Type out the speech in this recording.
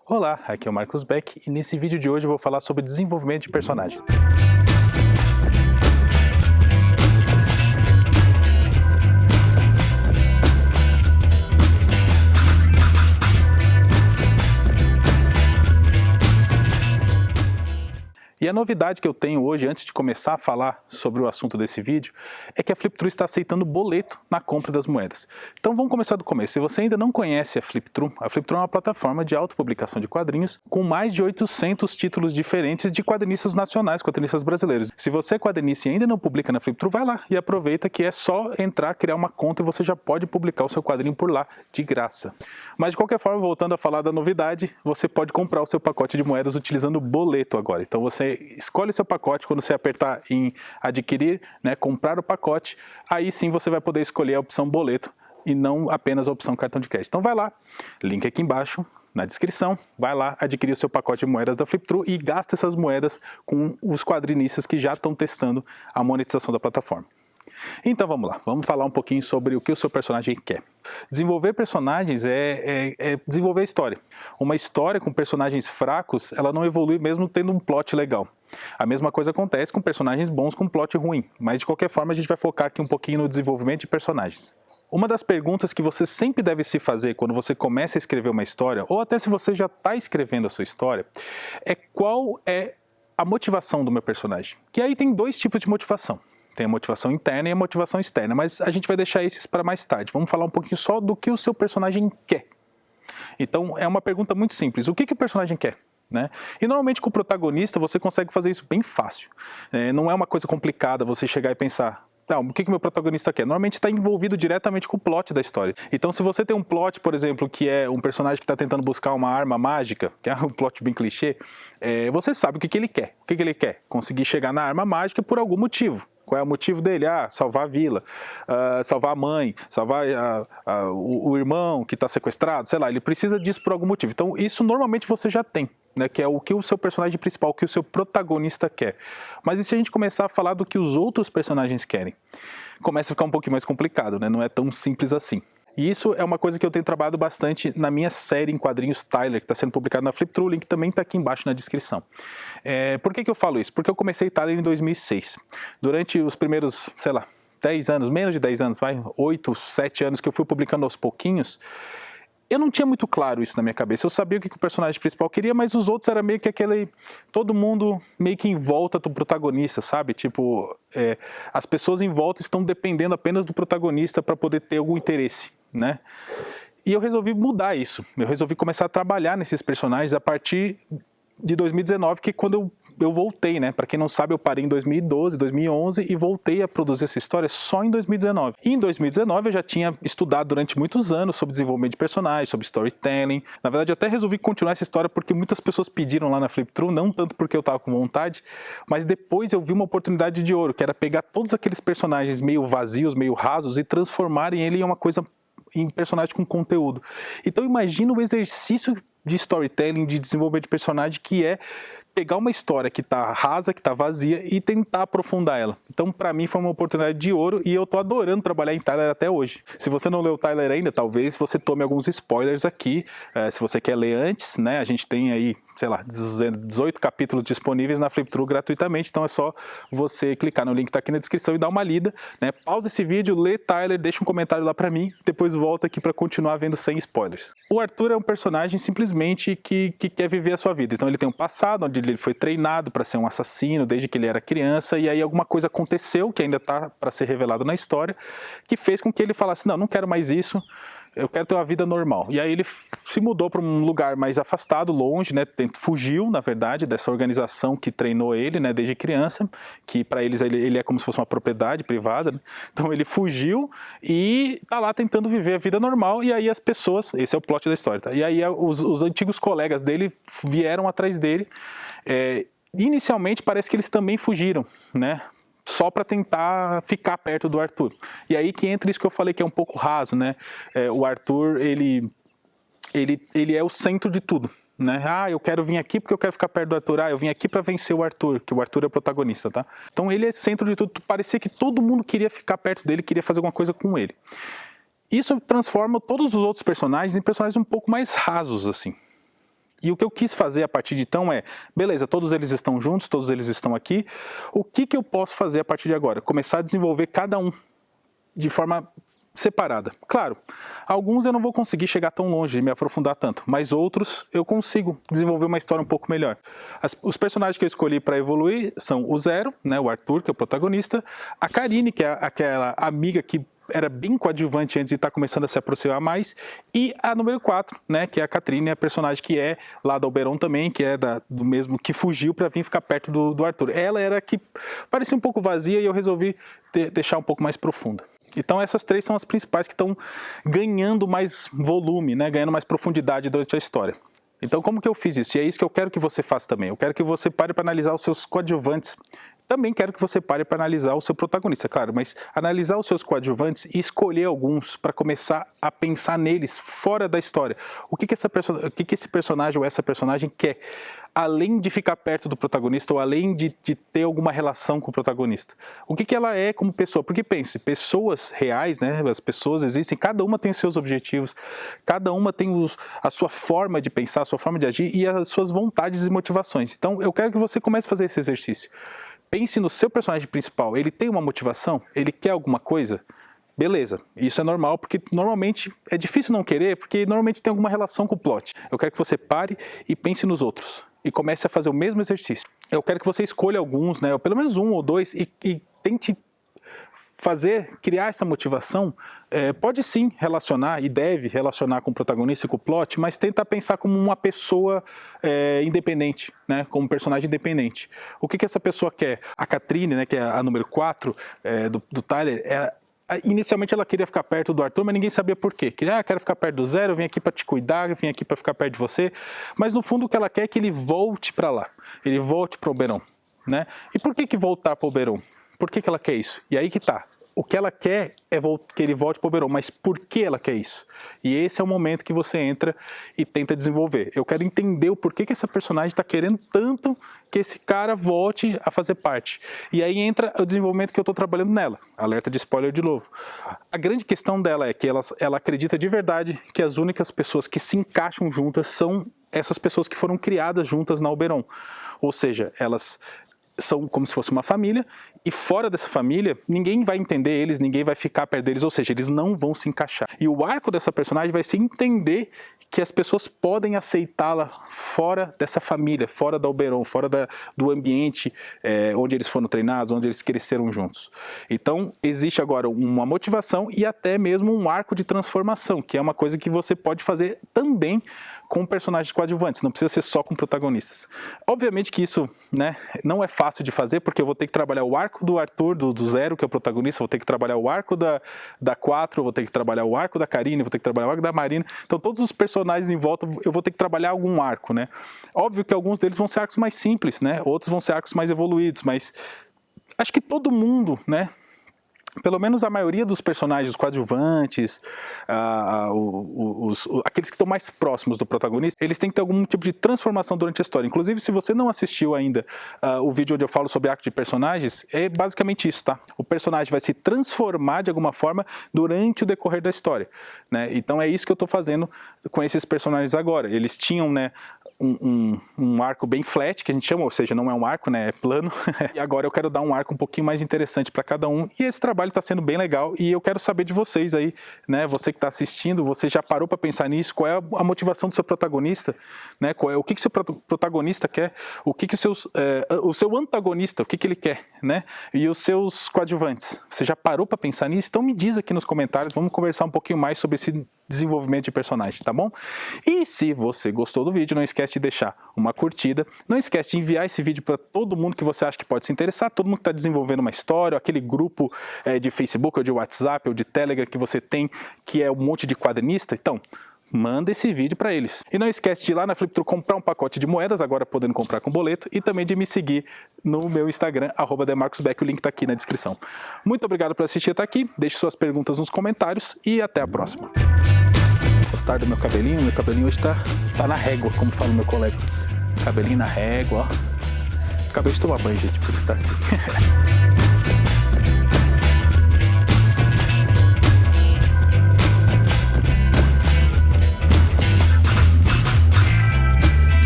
Olá, aqui é o Marcos Beck e nesse vídeo de hoje eu vou falar sobre desenvolvimento de personagem. E a novidade que eu tenho hoje, antes de começar a falar sobre o assunto desse vídeo, é que a Fliptrue está aceitando boleto na compra das moedas. Então vamos começar do começo. Se você ainda não conhece a Fliptrue é uma plataforma de autopublicação de quadrinhos com mais de 800 títulos diferentes de quadrinistas nacionais, quadrinistas brasileiros. Se você é quadrinista e ainda não publica na Fliptrue, vai lá e aproveita que é só entrar, criar uma conta e você já pode publicar o seu quadrinho por lá, de graça. Mas de qualquer forma, voltando a falar da novidade, você pode comprar o seu pacote de moedas utilizando o boleto agora. Então você escolhe o seu pacote, quando você apertar em adquirir, comprar o pacote, aí sim você vai poder escolher a opção boleto e não apenas a opção cartão de crédito. Então vai lá, link aqui embaixo na descrição, vai lá adquirir o seu pacote de moedas da Fliptrue e gasta essas moedas com os quadrinistas que já estão testando a monetização da plataforma. Então vamos lá, vamos falar um pouquinho sobre o que o seu personagem quer. Desenvolver personagens é desenvolver a história. Uma história com personagens fracos, ela não evolui mesmo tendo um plot legal. A mesma coisa acontece com personagens bons com plot ruim, mas de qualquer forma a gente vai focar aqui um pouquinho no desenvolvimento de personagens. Uma das perguntas que você sempre deve se fazer quando você começa a escrever uma história, ou até se você já está escrevendo a sua história, é qual é a motivação do meu personagem. Que aí tem dois tipos de motivação. Tem a motivação interna e a motivação externa, mas a gente vai deixar esses para mais tarde. Vamos falar um pouquinho só do que o seu personagem quer. Então, é uma pergunta muito simples. O que o personagem quer? E normalmente com o protagonista você consegue fazer isso bem fácil. Não é uma coisa complicada você chegar e pensar, o que o meu protagonista quer? Normalmente está envolvido diretamente com o plot da história. Então se você tem um plot, por exemplo, que é um personagem que está tentando buscar uma arma mágica, que é um plot bem clichê, você sabe o que ele quer. O que ele quer? Conseguir chegar na arma mágica por algum motivo. Qual é o motivo dele? Salvar a vila, salvar a mãe, salvar o irmão que está sequestrado, sei lá, ele precisa disso por algum motivo. Então isso normalmente você já tem, que é o que o seu personagem principal, o que o seu protagonista quer. Mas e se a gente começar a falar do que os outros personagens querem? Começa a ficar um pouquinho mais complicado, não é tão simples assim. E isso é uma coisa que eu tenho trabalhado bastante na minha série em quadrinhos Tyler, que está sendo publicado na Fliptrue, o link também está aqui embaixo na descrição. Por que eu falo isso? Porque eu comecei Tyler em 2006. Durante os primeiros, 10 anos, menos de 10 anos, 8, 7 anos que eu fui publicando aos pouquinhos, eu não tinha muito claro isso na minha cabeça. Eu sabia o que o personagem principal queria, mas os outros era meio que todo mundo meio que em volta do protagonista, sabe? Tipo, as pessoas em volta estão dependendo apenas do protagonista para poder ter algum interesse, E eu resolvi mudar isso. Eu resolvi começar a trabalhar nesses personagens a partir de 2019, que é quando eu voltei, Para quem não sabe, eu parei em 2012, 2011 e voltei a produzir essa história só em 2019. E em 2019 eu já tinha estudado durante muitos anos sobre desenvolvimento de personagens, sobre storytelling. Na verdade, eu até resolvi continuar essa história porque muitas pessoas pediram lá na Fliptrue, não tanto porque eu estava com vontade, mas depois eu vi uma oportunidade de ouro, que era pegar todos aqueles personagens meio vazios, meio rasos e transformarem ele em uma coisa, em personagem com conteúdo. Então imagina o exercício de storytelling, de desenvolvimento de personagem, que é pegar uma história que está rasa, que está vazia e tentar aprofundar ela. Então, para mim, foi uma oportunidade de ouro e eu tô adorando trabalhar em Tyler até hoje. Se você não leu Tyler ainda, talvez você tome alguns spoilers aqui. Se você quer ler antes, a gente tem aí, 18 capítulos disponíveis na Fliptrue gratuitamente, então é só você clicar no link que está aqui na descrição e dar uma lida, Pausa esse vídeo, lê Tyler, deixa um comentário lá para mim, depois volta aqui para continuar vendo sem spoilers. O Arthur é um personagem simplesmente que quer viver a sua vida. Então ele tem um passado onde ele foi treinado para ser um assassino desde que ele era criança, e aí alguma coisa aconteceu, que ainda está para ser revelado na história, que fez com que ele falasse, não quero mais isso, eu quero ter uma vida normal. E aí ele se mudou para um lugar mais afastado, longe, fugiu, na verdade, dessa organização que treinou ele, desde criança, que para eles ele é como se fosse uma propriedade privada, Então ele fugiu e tá lá tentando viver a vida normal, e aí as pessoas, esse é o plot da história, E aí os antigos colegas dele vieram atrás dele, inicialmente parece que eles também fugiram, só para tentar ficar perto do Arthur. E aí que entra isso que eu falei que é um pouco raso, O Arthur, ele é o centro de tudo, eu quero vir aqui porque eu quero ficar perto do Arthur. Eu vim aqui para vencer o Arthur, que o Arthur é o protagonista, Então ele é centro de tudo. Parecia que todo mundo queria ficar perto dele, queria fazer alguma coisa com ele. Isso transforma todos os outros personagens em personagens um pouco mais rasos, assim. E o que eu quis fazer a partir de então é, beleza, todos eles estão juntos, todos eles estão aqui, o que eu posso fazer a partir de agora? Começar a desenvolver cada um de forma separada. Claro, alguns eu não vou conseguir chegar tão longe e me aprofundar tanto, mas outros eu consigo desenvolver uma história um pouco melhor. Os personagens que eu escolhi para evoluir são o Zero, né, o Arthur, que é o protagonista, a Karine, que é aquela amiga que era bem coadjuvante antes e está começando a se aproximar mais, e a número 4, né, que é a Catrine, a personagem que é lá da Oberon também, que é do mesmo que fugiu para vir ficar perto do Arthur. Ela era que parecia um pouco vazia e eu resolvi deixar um pouco mais profunda. Então essas 3 são as principais que estão ganhando mais volume, né, ganhando mais profundidade durante a história. Então como que eu fiz isso? E é isso que eu quero que você faça também. Eu quero que você pare para analisar os seus coadjuvantes. Também quero que você pare para analisar o seu protagonista, claro, mas analisar os seus coadjuvantes e escolher alguns para começar a pensar neles fora da história. O que esse personagem ou essa personagem quer, além de ficar perto do protagonista ou além de ter alguma relação com o protagonista. O que ela é como pessoa? Porque pense, pessoas reais, né? As pessoas existem, cada uma tem os seus objetivos, cada uma tem a sua forma de pensar, a sua forma de agir e as suas vontades e motivações. Então eu quero que você comece a fazer esse exercício. Pense no seu personagem principal, ele tem uma motivação? Ele quer alguma coisa? Beleza, isso é normal, porque normalmente é difícil não querer, porque normalmente tem alguma relação com o plot. Eu quero que você pare e pense nos outros, e comece a fazer o mesmo exercício. Eu quero que você escolha alguns, né, ou pelo menos 1 ou 2, e tente criar essa motivação. Pode sim relacionar, e deve relacionar com o protagonista e com o plot, mas tenta pensar como uma pessoa independente, né? Como um personagem independente. O que essa pessoa quer? A Catrine, né, que é a número 4 do Tyler, inicialmente ela queria ficar perto do Arthur, mas ninguém sabia por quê. Quero ficar perto do Zero, eu vim aqui para te cuidar, eu vim aqui para ficar perto de você. Mas no fundo o que ela quer é que ele volte para lá, ele volte para o Oberon, né? E por que voltar para o Oberon? Por que ela quer isso? E aí que tá. O que ela quer é que ele volte para o Oberon, mas por que ela quer isso? E esse é o momento que você entra e tenta desenvolver. Eu quero entender o porquê que essa personagem está querendo tanto que esse cara volte a fazer parte. E aí entra o desenvolvimento que eu estou trabalhando nela. Alerta de spoiler de novo. A grande questão dela é que ela acredita de verdade que as únicas pessoas que se encaixam juntas são essas pessoas que foram criadas juntas na Oberon. Ou seja, elas são como se fosse uma família, e fora dessa família, ninguém vai entender eles, ninguém vai ficar perto deles, ou seja, eles não vão se encaixar. E o arco dessa personagem vai ser entender que as pessoas podem aceitá-la fora dessa família, fora da Oberon, fora do ambiente onde eles foram treinados, onde eles cresceram juntos. Então, existe agora uma motivação e até mesmo um arco de transformação, que é uma coisa que você pode fazer também com personagens coadjuvantes, não precisa ser só com protagonistas. Obviamente que isso, né, não é fácil de fazer, porque eu vou ter que trabalhar o arco do Arthur, do Zero, que é o protagonista, vou ter que trabalhar o arco da 4, vou ter que trabalhar o arco da Karine, vou ter que trabalhar o arco da Marina. Então todos os personagens em volta, eu vou ter que trabalhar algum arco, né? Óbvio que alguns deles vão ser arcos mais simples, né? Outros vão ser arcos mais evoluídos, mas acho que todo mundo, né? Pelo menos a maioria dos personagens coadjuvantes, aqueles que estão mais próximos do protagonista, eles têm que ter algum tipo de transformação durante a história. Inclusive, se você não assistiu ainda o vídeo onde eu falo sobre arco de personagens, é basicamente isso, tá? O personagem vai se transformar de alguma forma durante o decorrer da história, né? Então é isso que eu estou fazendo com esses personagens agora. Eles tinham, né, um arco bem flat, que a gente chama, ou seja, não é um arco, né, é plano. E agora eu quero dar um arco um pouquinho mais interessante para cada um. E esse trabalho está sendo bem legal e eu quero saber de vocês aí, né? Você que está assistindo, você já parou para pensar nisso? Qual é a motivação do seu protagonista, né? O que o seu protagonista quer? O que o seu antagonista, o que ele quer, né? E os seus coadjuvantes? Você já parou para pensar nisso? Então me diz aqui nos comentários, vamos conversar um pouquinho mais sobre esse desenvolvimento de personagem, tá bom? E se você gostou do vídeo, não esquece de deixar uma curtida, não esquece de enviar esse vídeo para todo mundo que você acha que pode se interessar, todo mundo que está desenvolvendo uma história, aquele grupo de Facebook ou de WhatsApp ou de Telegram que você tem, que é um monte de quadrinista, então manda esse vídeo para eles. E não esquece de ir lá na Fliptru comprar um pacote de moedas, agora podendo comprar com boleto, e também de me seguir no meu Instagram, @demarcosbeck, o link está aqui na descrição. Muito obrigado por assistir até aqui, deixe suas perguntas nos comentários e até a próxima. Gostaram do meu cabelinho? Meu cabelinho hoje tá na régua, como fala o meu colega. Cabelinho na régua, ó. Acabei de tomar banho, gente, por isso tá assim.